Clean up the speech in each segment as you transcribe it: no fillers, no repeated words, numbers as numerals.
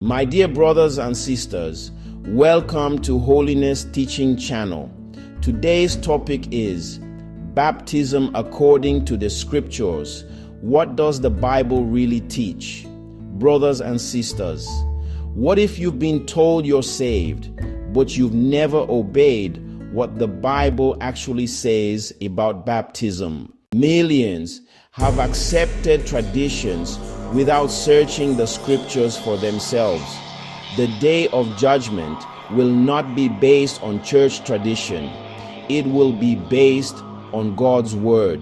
My dear brothers and sisters, welcome to Holiness Teaching Channel. Today's topic is baptism according to the scriptures. What does the Bible really teach? Brothers and sisters, what if you've been told you're saved, but you've never obeyed what the Bible actually says about baptism? Millions have accepted traditions without searching the scriptures for themselves. The day of judgment will not be based on church tradition. It will be based on God's word.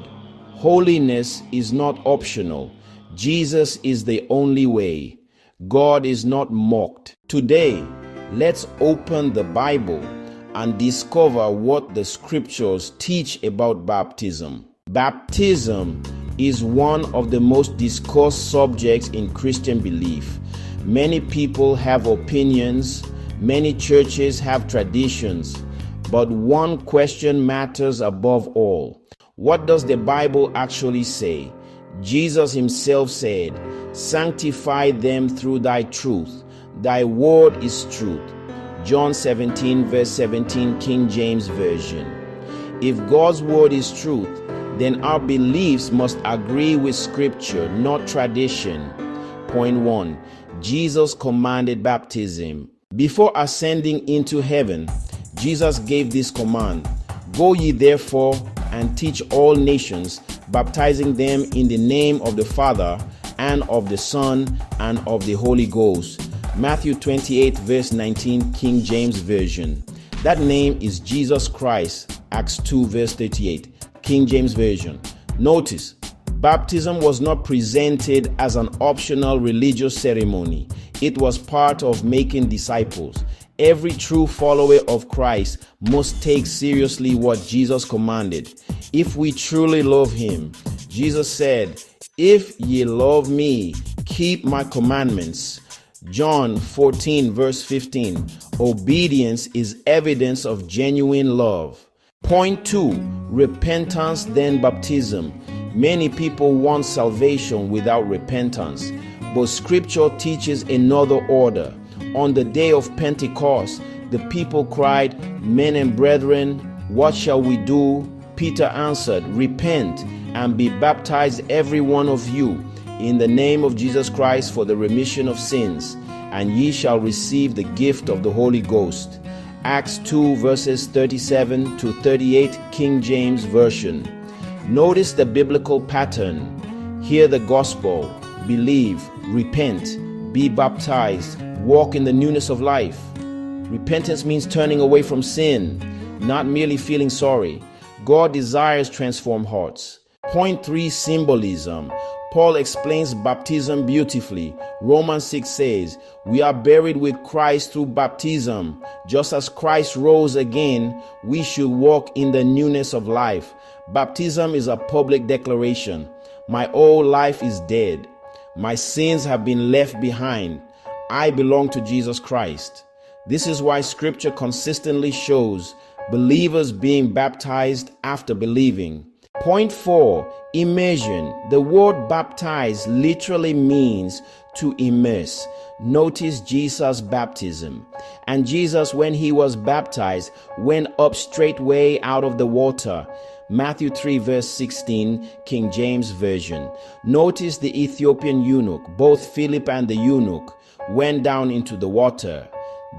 Holiness is not optional. Jesus is the only way. God is not mocked. Today, let's open the Bible and discover what the scriptures teach about baptism. Baptism is one of the most discussed subjects in Christian belief. Many people have opinions, many churches have traditions, but one question matters above all. What does the Bible actually say? Jesus himself said, "Sanctify them through thy truth. Thy word is truth." John 17 verse 17, King James Version. If God's word is truth, then our beliefs must agree with scripture, not tradition. Point 1. Jesus commanded baptism. Before ascending into heaven, Jesus gave this command: "Go ye therefore and teach all nations, baptizing them in the name of the Father and of the Son and of the Holy Ghost." Matthew 28 verse 19, King James Version. That name is Jesus Christ. Acts 2 verse 38, King James Version. Notice, baptism was not presented as an optional religious ceremony. It was part of making disciples. Every true follower of Christ must take seriously what Jesus commanded. If we truly love him, Jesus said, "If ye love me, keep my commandments." John 14 verse 15. Obedience is evidence of genuine love. Point 2. Repentance then baptism. Many people want salvation without repentance, but scripture teaches another order. On the day of Pentecost, the people cried, "Men and brethren, what shall we do?" Peter answered, "Repent and be baptized every one of you in the name of Jesus Christ for the remission of sins, and ye shall receive the gift of the Holy Ghost." Acts 2 verses 37 to 38, King James Version. Notice the biblical pattern. Hear the gospel, believe, repent, be baptized, walk in the newness of life. Repentance means turning away from sin, not merely feeling sorry. God desires transformed hearts. Point 3. Symbolism. Paul explains baptism beautifully. Romans 6 says, "We are buried with Christ through baptism. Just as Christ rose again, we should walk in the newness of life." Baptism is a public declaration. My old life is dead. My sins have been left behind. I belong to Jesus Christ. This is why scripture consistently shows believers being baptized after believing. Point 4. Immersion. The word baptize literally means to immerse. Notice Jesus' baptism. And Jesus, when he was baptized, went up straightway out of the water. Matthew 3 verse 16, King James Version. Notice the Ethiopian eunuch. Both Philip and the eunuch went down into the water.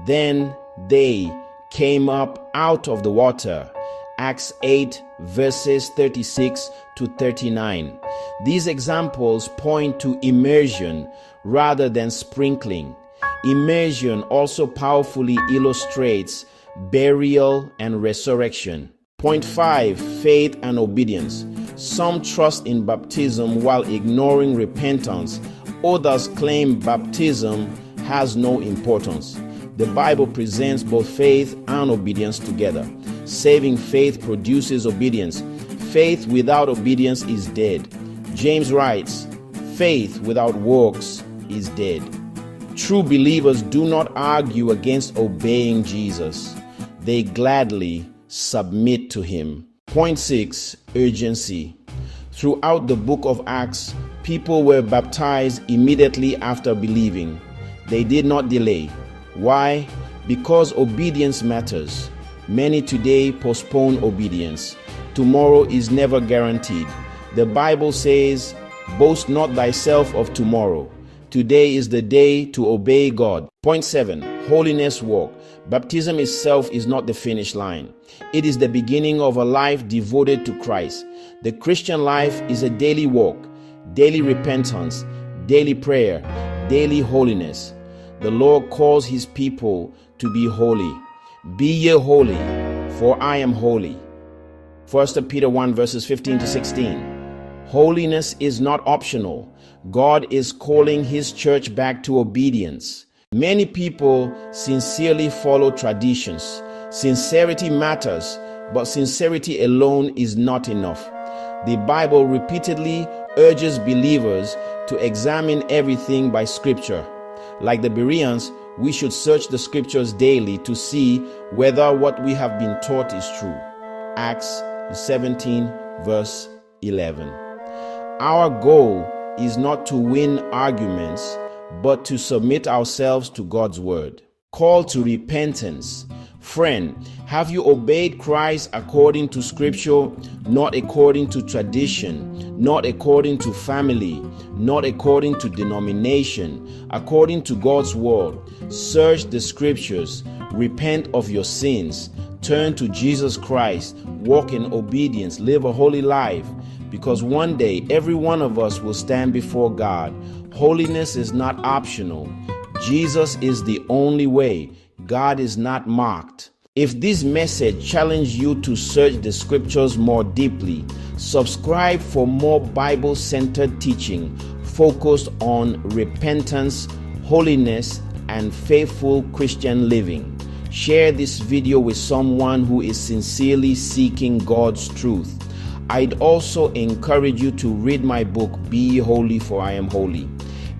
Then they came up out of the water. Acts 8 verses 36 to 39. These examples point to immersion rather than sprinkling. Immersion also powerfully illustrates burial and resurrection. Point 5. Faith and obedience. Some trust in baptism while ignoring repentance. Others claim baptism has no importance. The Bible presents both faith and obedience together. Saving faith produces obedience. Faith without obedience is dead. James writes, "Faith without works is dead." True believers do not argue against obeying Jesus. They gladly submit to him. Point 6. Urgency. Throughout the book of Acts, people were baptized immediately after believing. They did not delay. Why? Because obedience matters. Many today postpone obedience. Tomorrow is never guaranteed. The Bible says, "Boast not thyself of tomorrow." Today is the day to obey God. Point 7, holiness walk. Baptism itself is not the finish line. It is the beginning of a life devoted to Christ. The Christian life is a daily walk, daily repentance, daily prayer, daily holiness. The Lord calls his people to be holy. Be ye holy, for I am holy. 1 Peter 1 verses 15 to 16. Holiness is not optional. God is calling his church back to obedience. Many people sincerely follow traditions. Sincerity matters, but sincerity alone is not enough. The Bible repeatedly urges believers to examine everything by Scripture. Like the Bereans, we should search the Scriptures daily to see whether what we have been taught is true. Acts 17 verse 11. Our goal is not to win arguments, but to submit ourselves to God's word. Call to repentance. Friend, have you obeyed Christ according to Scripture, not according to tradition, not according to family, not according to denomination, according to God's word? Search the Scriptures, repent of your sins, turn to Jesus Christ, walk in obedience, live a holy life, because one day every one of us will stand before God. Holiness is not optional. Jesus is the only way. God is not mocked. If this message challenged you to search the Scriptures more deeply, subscribe for more Bible-centered teaching focused on repentance, holiness, and faithful Christian living. Share this video with someone who is sincerely seeking God's truth. I'd also encourage you to read my book, Be Ye Holy, for I Am Holy.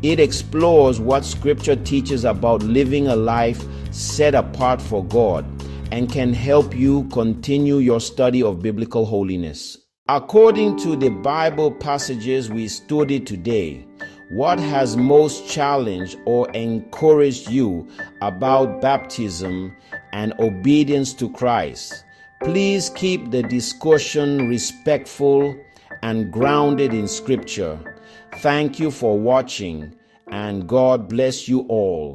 It explores what Scripture teaches about living a life set apart for God and can help you continue your study of biblical holiness. According to the Bible passages we studied today, what has most challenged or encouraged you about baptism and obedience to Christ? Please keep the discussion respectful and grounded in Scripture. Thank you for watching, and God bless you all.